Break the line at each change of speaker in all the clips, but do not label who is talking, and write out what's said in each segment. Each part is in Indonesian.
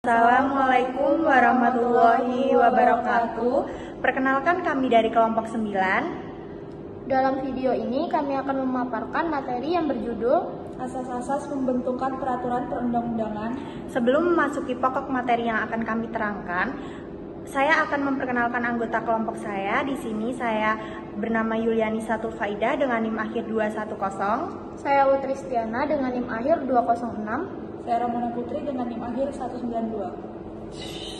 Assalamualaikum warahmatullahi wabarakatuh. Perkenalkan kami dari kelompok 9.
Dalam video ini kami akan memaparkan materi yang berjudul Asas-asas pembentukan peraturan perundang-undangan.
Sebelum memasuki pokok materi yang akan kami terangkan, saya akan memperkenalkan anggota kelompok saya. Di sini saya bernama Yuliani Satul Faidah dengan NIM akhir 210.
Saya Utristiana dengan NIM akhir 206.
Saya Ramona Putri dengan NIM akhir 192.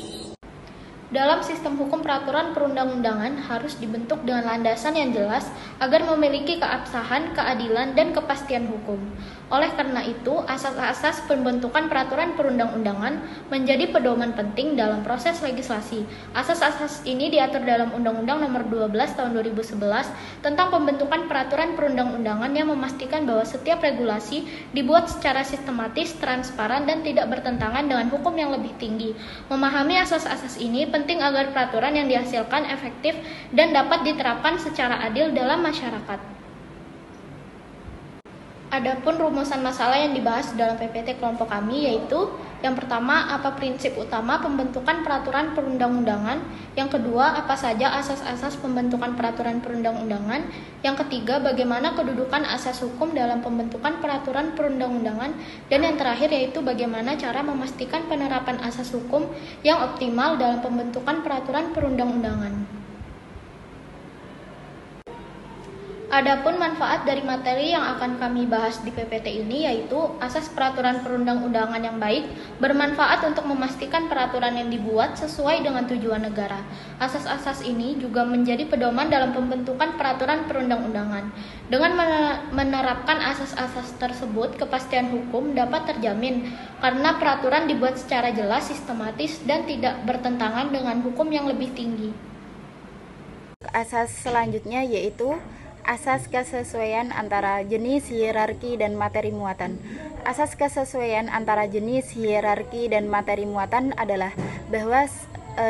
Dalam sistem hukum peraturan perundang-undangan harus dibentuk dengan landasan yang jelas agar memiliki keabsahan, keadilan, dan kepastian hukum. Oleh karena itu, asas-asas pembentukan peraturan perundang-undangan menjadi pedoman penting dalam proses legislasi. Asas-asas ini diatur dalam Undang-Undang Nomor 12 Tahun 2011 tentang pembentukan peraturan perundang-undangan yang memastikan bahwa setiap regulasi dibuat secara sistematis, transparan, dan tidak bertentangan dengan hukum yang lebih tinggi. Memahami asas-asas ini penting agar peraturan yang dihasilkan efektif dan dapat diterapkan secara adil dalam masyarakat. Adapun rumusan masalah yang dibahas dalam PPT kelompok kami yaitu yang pertama, apa prinsip utama pembentukan peraturan perundang-undangan? Yang kedua, apa saja asas-asas pembentukan peraturan perundang-undangan? Yang ketiga, bagaimana kedudukan asas hukum dalam pembentukan peraturan perundang-undangan? Dan yang terakhir yaitu bagaimana cara memastikan penerapan asas hukum yang optimal dalam pembentukan peraturan perundang-undangan. Adapun manfaat dari materi yang akan kami bahas di PPT ini yaitu asas peraturan perundang-undangan yang baik bermanfaat untuk memastikan peraturan yang dibuat sesuai dengan tujuan negara. Asas-asas ini juga menjadi pedoman dalam pembentukan peraturan perundang-undangan. Dengan menerapkan asas-asas tersebut, kepastian hukum dapat terjamin karena peraturan dibuat secara jelas, sistematis, dan tidak bertentangan dengan hukum yang lebih tinggi.
Asas selanjutnya yaitu asas kesesuaian antara jenis, hierarki, dan materi muatan. Asas kesesuaian antara jenis, hierarki, dan materi muatan adalah bahwa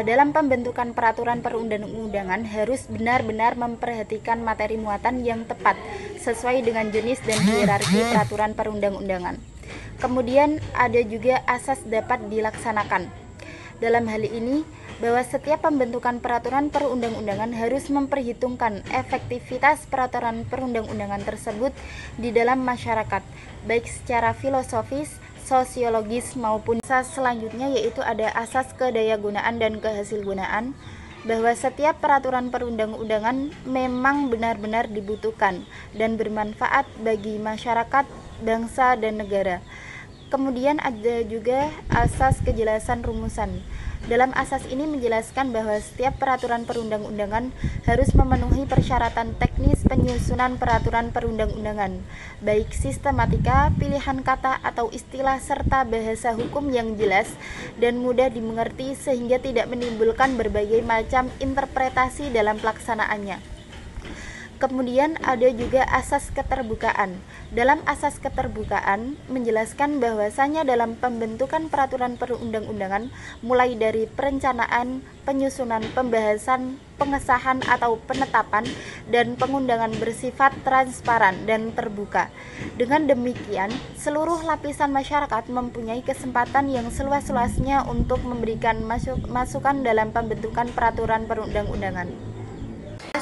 dalam pembentukan peraturan perundang-undangan harus benar-benar memperhatikan materi muatan yang tepat sesuai dengan jenis dan hierarki peraturan perundang-undangan. Kemudian ada juga asas dapat dilaksanakan. Dalam hal ini, bahwa setiap pembentukan peraturan perundang-undangan harus memperhitungkan efektivitas peraturan perundang-undangan tersebut di dalam masyarakat, baik secara filosofis, sosiologis maupun asas selanjutnya yaitu ada asas kedayagunaan dan kehasilgunaan, bahwa setiap peraturan perundang-undangan memang benar-benar dibutuhkan dan bermanfaat bagi masyarakat, bangsa, dan negara. Kemudian ada juga asas kejelasan rumusan. Dalam asas ini menjelaskan bahwa setiap peraturan perundang-undangan harus memenuhi persyaratan teknis penyusunan peraturan perundang-undangan, baik sistematika, pilihan kata atau istilah serta bahasa hukum yang jelas dan mudah dimengerti sehingga tidak menimbulkan berbagai macam interpretasi dalam pelaksanaannya. Kemudian ada juga asas keterbukaan. Dalam asas keterbukaan menjelaskan bahwasanya dalam pembentukan peraturan perundang-undangan mulai dari perencanaan, penyusunan, pembahasan, pengesahan atau penetapan dan pengundangan bersifat transparan dan terbuka. Dengan demikian, seluruh lapisan masyarakat mempunyai kesempatan yang seluas-luasnya untuk memberikan masukan dalam pembentukan peraturan perundang-undangan.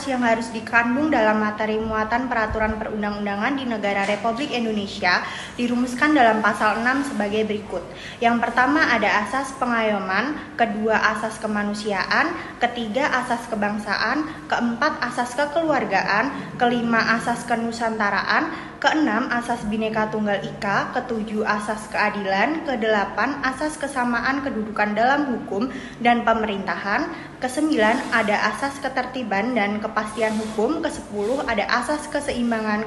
Yang harus dikandung dalam materi muatan peraturan perundang-undangan di negara Republik Indonesia dirumuskan dalam pasal 6 sebagai berikut. Yang pertama ada asas pengayoman, kedua asas kemanusiaan, ketiga asas kebangsaan, keempat asas kekeluargaan, kelima asas kenusantaraan, keenam asas Bhinneka Tunggal Ika, ketujuh asas keadilan, kedelapan asas kesamaan kedudukan dalam hukum dan pemerintahan, kesembilan ada asas ketertiban dan kepastian hukum, kesepuluh ada asas keseimbangan,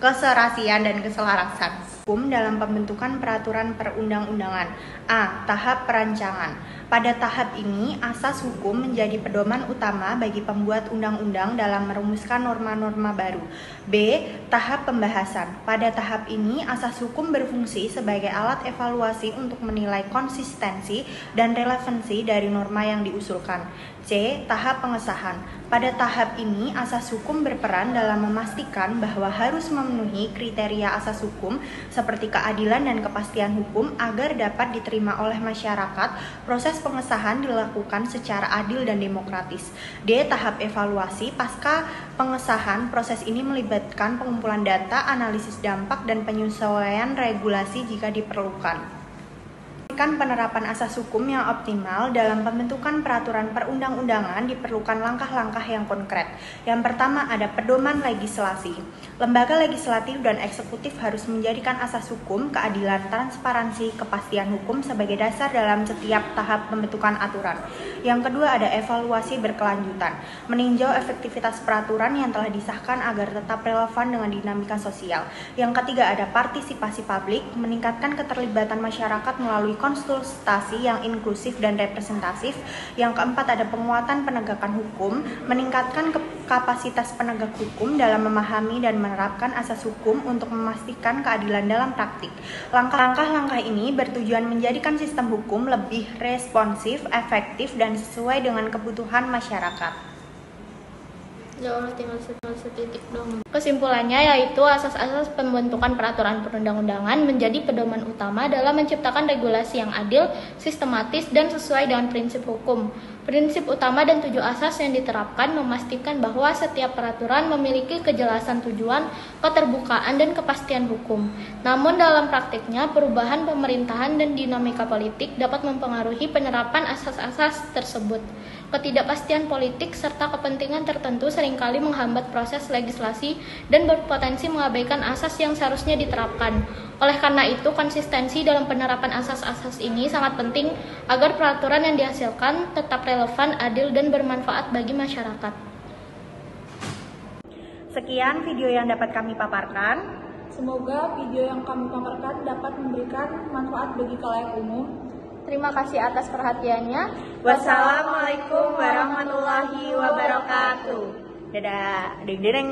keserasian dan keselarasan hukum dalam pembentukan peraturan perundang-undangan. A. Tahap perancangan. Pada tahap ini, asas hukum menjadi pedoman utama bagi pembuat undang-undang dalam merumuskan norma-norma baru. B. Tahap pembahasan. Pada tahap ini, asas hukum berfungsi sebagai alat evaluasi untuk menilai konsistensi dan relevansi dari norma yang diusulkan. C. Tahap pengesahan. Pada tahap ini, asas hukum berperan dalam memastikan bahwa harus memenuhi kriteria asas hukum seperti keadilan dan kepastian hukum agar dapat diterima oleh masyarakat. Proses pengesahan dilakukan secara adil dan demokratis. D. Tahap evaluasi. Pasca pengesahan, proses ini melibatkan pengumpulan data, analisis dampak, dan penyesuaian regulasi jika diperlukan. Penerapan asas hukum yang optimal dalam pembentukan peraturan perundang-undangan diperlukan langkah-langkah yang konkret. Yang pertama ada pedoman legislasi. Lembaga legislatif dan eksekutif harus menjadikan asas hukum, keadilan, transparansi, kepastian hukum sebagai dasar dalam setiap tahap pembentukan aturan. Yang kedua ada evaluasi berkelanjutan. Meninjau efektivitas peraturan yang telah disahkan agar tetap relevan dengan dinamika sosial. Yang ketiga ada partisipasi publik, meningkatkan keterlibatan masyarakat melalui konsultasi yang inklusif dan representatif. Yang keempat ada penguatan penegakan hukum, meningkatkan kapasitas penegak hukum dalam memahami dan menerapkan asas hukum untuk memastikan keadilan dalam praktik. Langkah-langkah ini bertujuan menjadikan sistem hukum lebih responsif, efektif, dan sesuai dengan kebutuhan masyarakat.
Ya Allah, tinggal setitik dong. Kesimpulannya yaitu asas-asas pembentukan peraturan perundang-undangan menjadi pedoman utama dalam menciptakan regulasi yang adil, sistematis, dan sesuai dengan prinsip hukum. Prinsip utama dan 7 asas yang diterapkan memastikan bahwa setiap peraturan memiliki kejelasan tujuan, keterbukaan, dan kepastian hukum. Namun dalam praktiknya, perubahan pemerintahan dan dinamika politik dapat mempengaruhi penerapan asas-asas tersebut. Ketidakpastian politik serta kepentingan tertentu seringkali menghambat proses legislasi dan berpotensi mengabaikan asas yang seharusnya diterapkan. Oleh karena itu, konsistensi dalam penerapan asas-asas ini sangat penting agar peraturan yang dihasilkan tetap relevan, adil, dan bermanfaat bagi masyarakat.
Sekian video yang dapat kami paparkan.
Semoga video yang kami paparkan dapat memberikan manfaat bagi khalayak umum.
Terima kasih atas perhatiannya.
Wassalamualaikum warahmatullahi wabarakatuh. Dadah. Deng deng.